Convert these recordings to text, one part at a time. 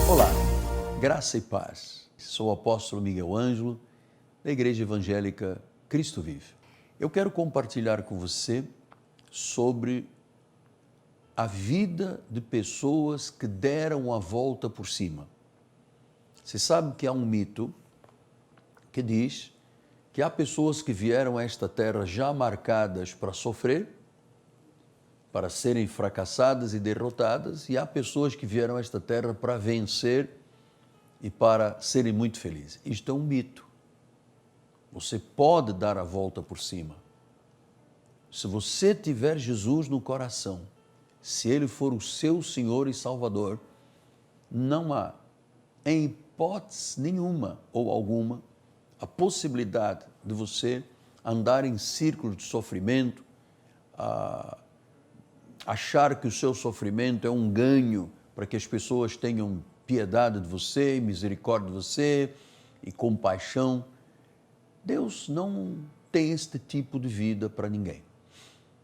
Olá, graça e paz. Sou o apóstolo Miguel Ângelo, da Igreja Evangélica Cristo Vive. Eu quero compartilhar com você sobre a vida de pessoas que deram a volta por cima. Você sabe que há um mito que diz que há pessoas que vieram a esta terra já marcadas para sofrer, para serem fracassadas e derrotadas, e há pessoas que vieram a esta terra para vencer e para serem muito felizes. Isto é um mito. Você pode dar a volta por cima. Se você tiver Jesus no coração, se Ele for o seu Senhor e Salvador, não há, em hipótese nenhuma ou alguma, a possibilidade de você andar em círculos de sofrimento, achar que o seu sofrimento é um ganho para que as pessoas tenham piedade de você, misericórdia de você e compaixão. Deus não tem este tipo de vida para ninguém.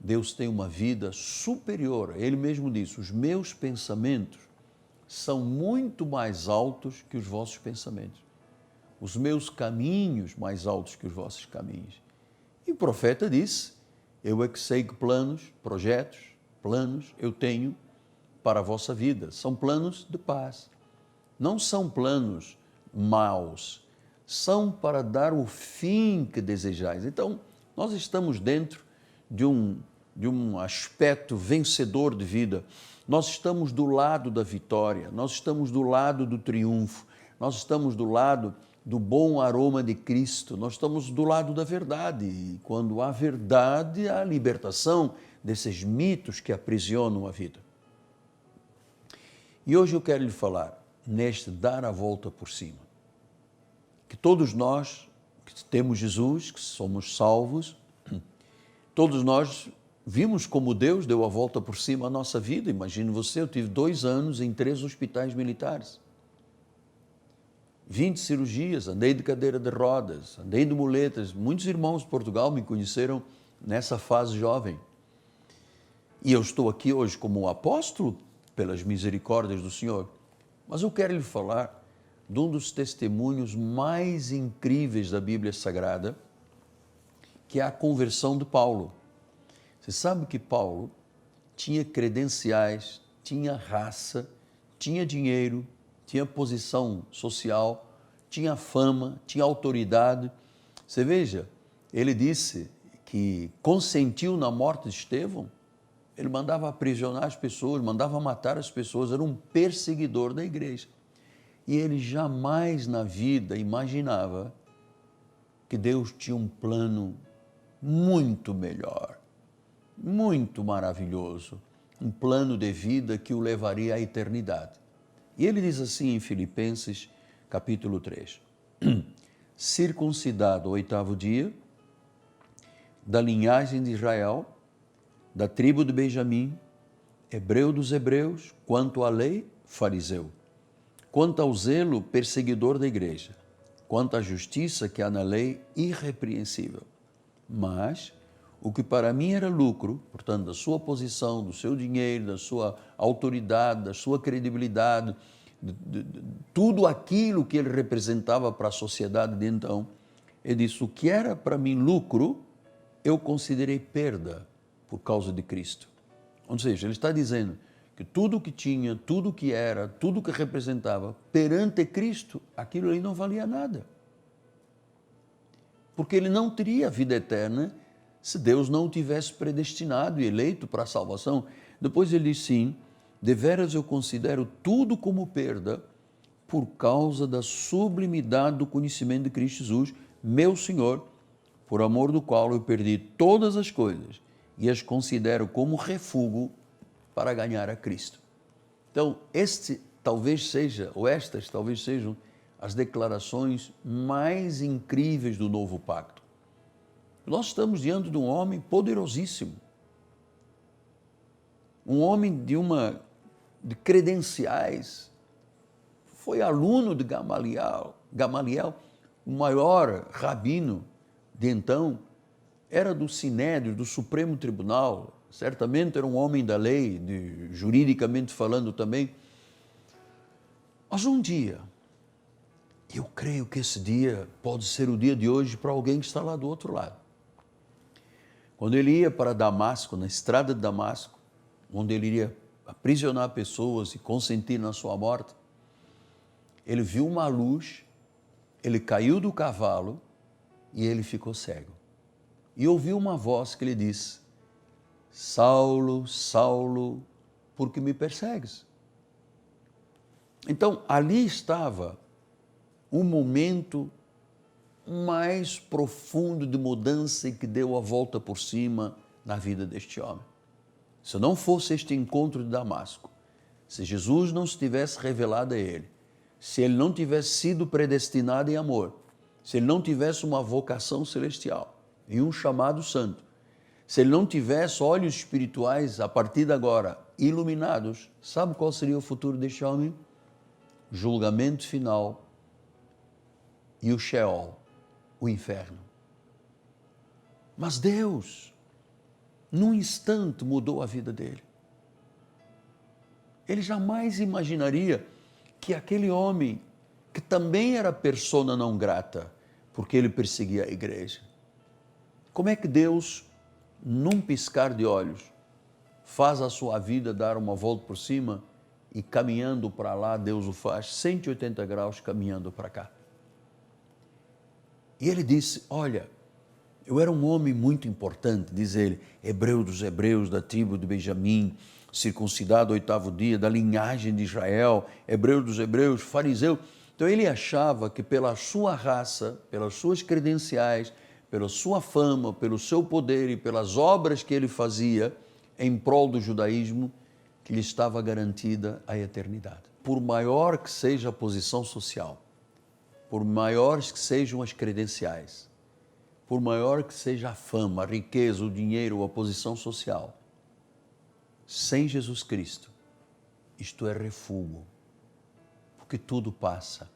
Deus tem uma vida superior. Ele mesmo disse: os meus pensamentos são muito mais altos que os vossos pensamentos. Os meus caminhos mais altos que os vossos caminhos. E o profeta disse: eu é que sei que planos eu tenho para a vossa vida. São planos de paz. Não são planos maus. São para dar o fim que desejais. Então, nós estamos dentro de um aspecto vencedor de vida. Nós estamos do lado da vitória. Nós estamos do lado do triunfo. Nós estamos do lado do bom aroma de Cristo, nós estamos do lado da verdade, e quando há verdade, há libertação desses mitos que aprisionam a vida. E hoje eu quero lhe falar neste dar a volta por cima, que todos nós que temos Jesus, que somos salvos, todos nós vimos como Deus deu a volta por cima à nossa vida. Imagine você, eu tive 2 anos em 3 hospitais militares, 20 cirurgias, andei de cadeira de rodas, andei de muletas. Muitos irmãos de Portugal me conheceram nessa fase jovem. E eu estou aqui hoje como apóstolo pelas misericórdias do Senhor. Mas eu quero lhe falar de um dos testemunhos mais incríveis da Bíblia Sagrada, que é a conversão de Paulo. Você sabe que Paulo tinha credenciais, tinha raça, tinha dinheiro, tinha posição social, tinha fama, tinha autoridade. Você veja, ele disse que consentiu na morte de Estevão. Ele mandava aprisionar as pessoas, mandava matar as pessoas, era um perseguidor da igreja. E ele jamais na vida imaginava que Deus tinha um plano muito melhor, muito maravilhoso, um plano de vida que o levaria à eternidade. E ele diz assim em Filipenses, capítulo 3, circuncidado ao 8º dia, da linhagem de Israel, da tribo de Benjamim, hebreu dos hebreus, quanto à lei, fariseu, quanto ao zelo, perseguidor da igreja, quanto à justiça que há na lei, irrepreensível. Mas o que para mim era lucro, portanto, da sua posição, do seu dinheiro, da sua autoridade, da sua credibilidade, de tudo aquilo que ele representava para a sociedade de então, ele disse: o que era para mim lucro, eu considerei perda por causa de Cristo. Ou seja, ele está dizendo que tudo o que tinha, tudo o que era, tudo o que representava, perante Cristo, aquilo ali não valia nada. Porque ele não teria vida eterna se Deus não o tivesse predestinado e eleito para a salvação. Depois ele diz: sim, deveras eu considero tudo como perda por causa da sublimidade do conhecimento de Cristo Jesus, meu Senhor, por amor do qual eu perdi todas as coisas e as considero como refúgio para ganhar a Cristo. Então, estas talvez sejam as declarações mais incríveis do novo pacto. Nós estamos diante de um homem poderosíssimo, um homem de credenciais, foi aluno de Gamaliel, o maior rabino de então, era do Sinédrio, do Supremo Tribunal, certamente era um homem da lei, juridicamente falando também. Mas um dia, eu creio que esse dia pode ser o dia de hoje para alguém que está lá do outro lado. Quando ele ia para Damasco, na estrada de Damasco, onde ele iria aprisionar pessoas e consentir na sua morte, ele viu uma luz, ele caiu do cavalo e ele ficou cego. E ouviu uma voz que lhe disse: Saulo, Saulo, por que me persegues? Então, ali estava um momento mais profundo de mudança e que deu a volta por cima na vida deste homem. Se não fosse este encontro de Damasco, se Jesus não se tivesse revelado a ele, se ele não tivesse sido predestinado em amor, se ele não tivesse uma vocação celestial e um chamado santo, se ele não tivesse olhos espirituais a partir de agora iluminados, sabe qual seria o futuro deste homem? Julgamento final e o Sheol, o inferno. Mas Deus, num instante, mudou a vida dele. Ele jamais imaginaria que aquele homem, que também era persona não grata, porque ele perseguia a igreja, como é que Deus, num piscar de olhos, faz a sua vida dar uma volta por cima e caminhando para lá, Deus o faz 180 graus caminhando para cá. E ele disse: olha, eu era um homem muito importante, diz ele, hebreu dos hebreus, da tribo de Benjamim, circuncidado ao 8º dia, da linhagem de Israel, hebreu dos hebreus, fariseu. Então ele achava que pela sua raça, pelas suas credenciais, pela sua fama, pelo seu poder e pelas obras que ele fazia em prol do judaísmo, que lhe estava garantida a eternidade. Por maior que seja a posição social, por maiores que sejam as credenciais, por maior que seja a fama, a riqueza, o dinheiro, a posição social, sem Jesus Cristo, isto é refúgio, porque tudo passa.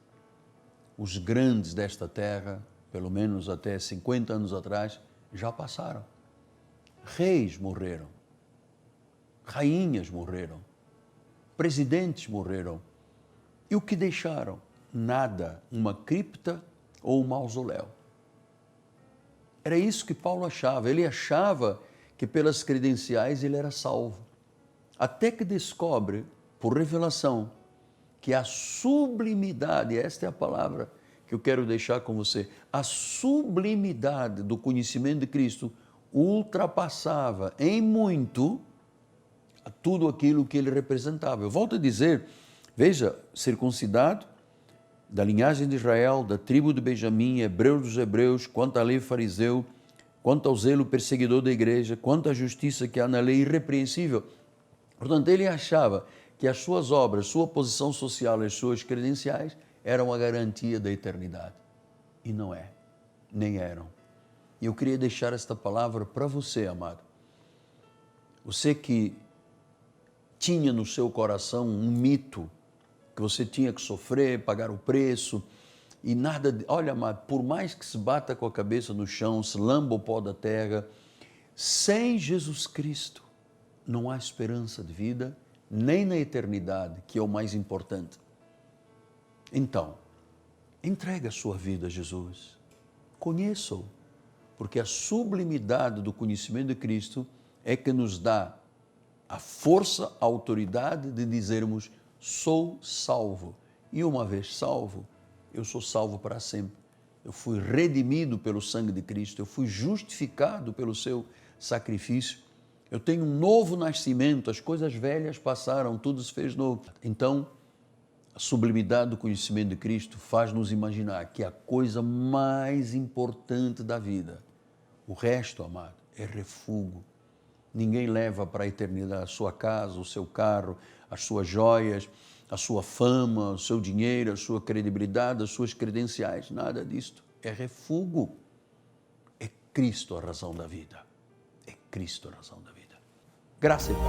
Os grandes desta terra, pelo menos até 50 anos atrás, já passaram. Reis morreram, rainhas morreram, presidentes morreram. E o que deixaram? Nada, uma cripta ou um mausoléu. Era isso que Paulo achava. Ele achava que pelas credenciais ele era salvo. Até que descobre, por revelação, que a sublimidade, esta é a palavra que eu quero deixar com você, a sublimidade do conhecimento de Cristo ultrapassava em muito tudo aquilo que ele representava. Eu volto a dizer, veja, circuncidado, da linhagem de Israel, da tribo de Benjamim, hebreu dos hebreus, quanto à lei fariseu, quanto ao zelo perseguidor da igreja, quanto à justiça que há na lei irrepreensível. Portanto, ele achava que as suas obras, sua posição social e as suas credenciais eram a garantia da eternidade. E não é, nem eram. E eu queria deixar esta palavra para você, amado. Você que tinha no seu coração um mito, que você tinha que sofrer, pagar o preço, e nada, olha, amado, por mais que se bata com a cabeça no chão, se lamba o pó da terra, sem Jesus Cristo não há esperança de vida, nem na eternidade, que é o mais importante. Então, entregue a sua vida a Jesus, conheça-o, porque a sublimidade do conhecimento de Cristo é que nos dá a força, a autoridade de dizermos: sou salvo. E uma vez salvo, eu sou salvo para sempre. Eu fui redimido pelo sangue de Cristo, eu fui justificado pelo seu sacrifício. Eu tenho um novo nascimento, as coisas velhas passaram, tudo se fez novo. Então, a sublimidade do conhecimento de Cristo faz-nos imaginar que a coisa mais importante da vida, o resto, amado, é refúgio. Ninguém leva para a eternidade a sua casa, o seu carro, as suas joias, a sua fama, o seu dinheiro, a sua credibilidade, as suas credenciais. Nada disto. É refúgio. É Cristo a razão da vida. É Cristo a razão da vida. Graça e paz.